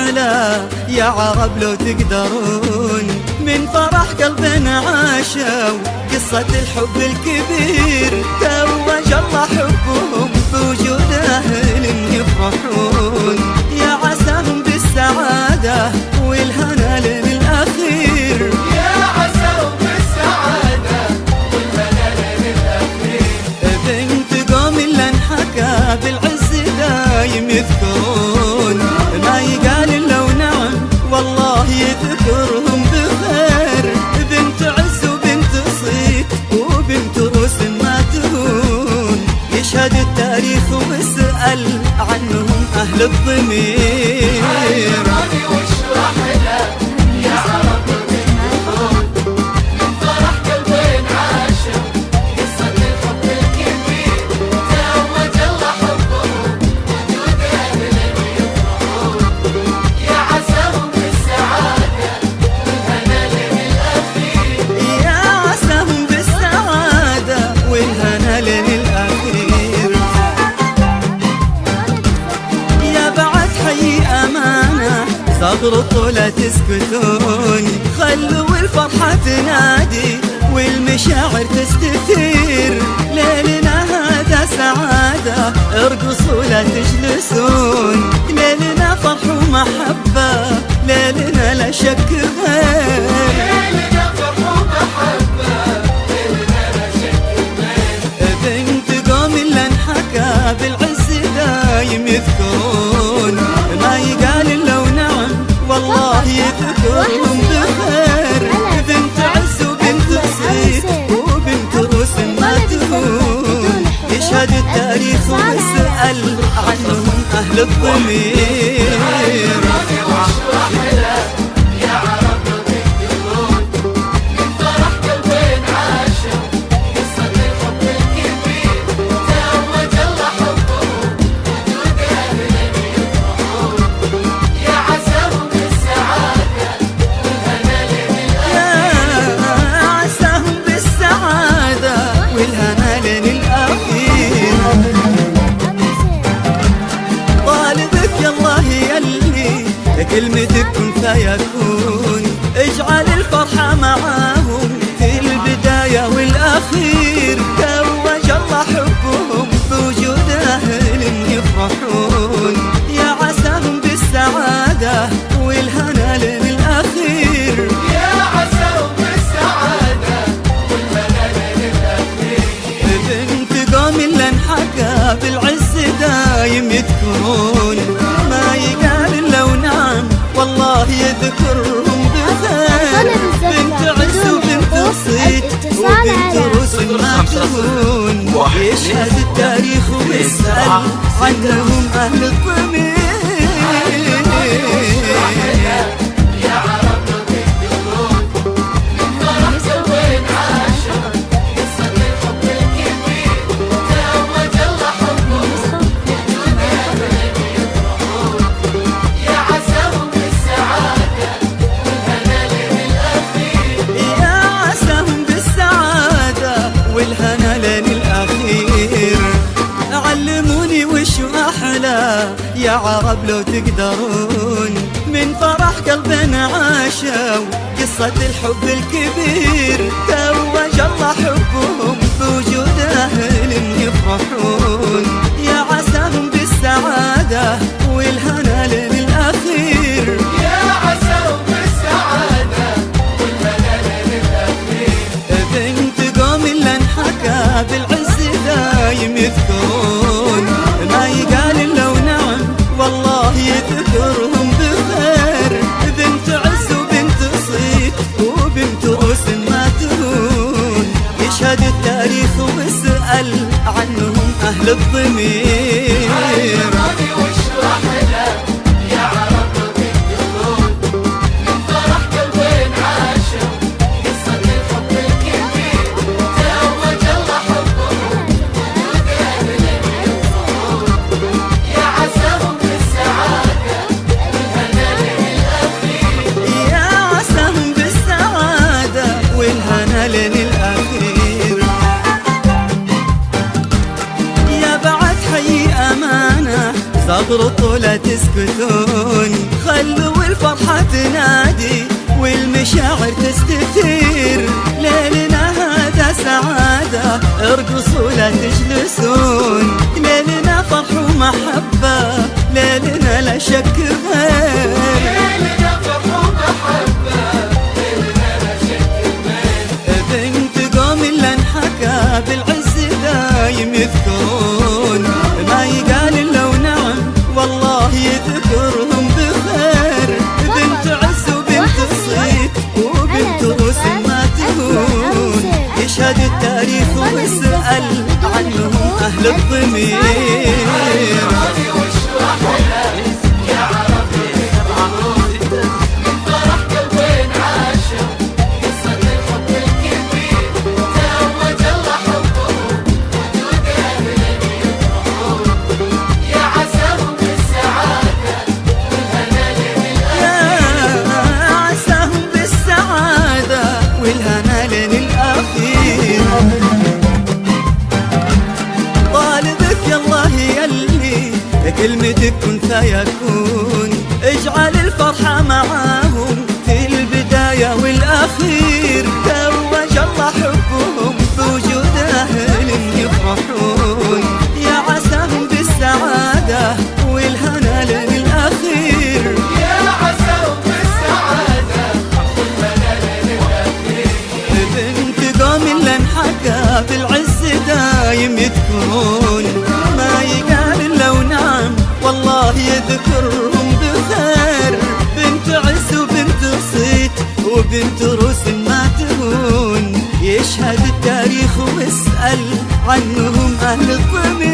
أحلى يا عرب لو تقدرون، من فرح قلبنا عاشوا قصة الحب الكبير، توج الله حبهم بوجود أهل يفرحون، يا عساهم بالسعادة والهنا للأخير، يا عساهم بالسعادة والهنا للأخير. بنت قوم اللي انحكى بالعز دايم يذكرون، ما يقال إلا ونعم والله يذكرهم بخير، بنت عز وبنت صيت وبنت روس ما تهون، يشهد التاريخ واسأل عنهم أهل الضمير. عيراني واشرح له يا عرب تقدرون، من فرح قلبين عاشوا قصة الحب الكبير، توج الله حبهم وجود أهل يفرحون، يا عساهم بالسعادة والهنا للأخير. يا عساهم بالسعادة والهنا للأخير، يا بعد حي أمانة زغرطوا لا تسكتون، خلوا الفرحة تنادي والمشاعر تستثير، ليلنا هذا سعادة ارقصوا لا تجلسون، ليلنا فرح ومحبة ليلنا لا شك غير، ليلنا فرح ومحبة ليلنا لا شك غير. بنت قوم اللي انحكى بالعز دايم يذكرون، ما يقال إلا ونعم والله يذكرهم بخير، بنت عز وبنت صيت وبنت روس ما تهون، يشهد التاريخ واسأل عنهم أهل الضمير. عيراني واشرح له يا عرب تقدرون، من فرح قلبين عاشوا قصة الحب الكبير، توج الله حبهم وجود أهل يفرحون، يا عساهم بالسعادة والهنا للأخير. يا عساهم بالسعادة والهنا للأخير، طالبك يا الله يلي كلمتك كن فيكون، اجعل الفرحة معاهم في البداية والأخير، توج الله حبهم بوجود أهل يفرحون، يا عساهم بالسعادة والهنا للأخير، يا عساهم بالسعادة والهنا للأخير. بنت قوم اللي انحكى بالعز دايم يذكرون، ما يقال إلا ونعم والله يذكرهم بخير، بنت عز وبنت صيت وبنت روس ما تهون، يشهد التاريخ ويسأل عنهم أهل الضمير. يا عرب تقدرون، من فرح قلبين عاشوا قصة الحب الكبير، توج الله حبهم وجود أهل يفرحون، يا عساهم بالسعادة والهنا للأخير. يا عساهم بالسعادة والهنا للأخير، علموني وشو أحلى يا عرب لو تقدرون، من فرح قلبنا عاشوا قصة الحب الكبير، توج الله حبهم بوجود أهل يفرحون، يا عساهم بالسعادة والهنا للأخير، يا عساهم بالسعادة والهنا للأخير. بنت قوم اللي انحكى بالعز دايم يذكرون، ما يقال إلا ونعم والله يذكرهم بخير، بنت عز وبنت صيت وبنت روس ما تهون، يشهد التاريخ واسأل عنهم أهل الضمير. عيراني واشرح له يا عرب تقدرون، من فرح قلبين عاشوا قصة الحب الكبير، توج الله حبهم وجود أهل يفرحون، يا عساهم بالسعادة والهنا للأخير. يا عساهم بالسعادة والهنا للأخير، يا بعد حي بقصوله تجلسون. ليلنا فرح ومحبة، ليلنا لا شك غير. ليلنا فرح ومحبة، ليلنا لا شك غير. بنت قوم اللي انحكى بالعز دايم يذكرون، ما يقال الا ونعم والله يذكرهم بخير. بنت عز وبنت الصيت وبنت روس ما تهون، يشهد التاريخ ويسأل عنهم أهل الضمير. راني واشرح لك يا عرب الخلود، من فرح قلبين عاشوا قصة الحب الكبير. توج الله حبهم وجود أهل يفرحون، يا عساهم بالسعادة والهنا للأخير. يا عساهم بالسعادة والهنا للأخير. طالبك يا الله يلي كلمتك كن فيكون، اجعل الفرحة معاهم في البداية والأخير. توج الله حبهم بوجود أهل يفرحون، يا عساهم بالسعادة والهنا للأخير. يا عساهم بالسعادة والهنا للأخير. بنت قوم اللي انحكى بالعز دايم يذكرون، ما يقال الا ونعم والله يذكرهم بخير. بنت عز وبنت صيت وبنت روس ما تهون، يشهد التاريخ ويسأل عنهم أهل الضمير.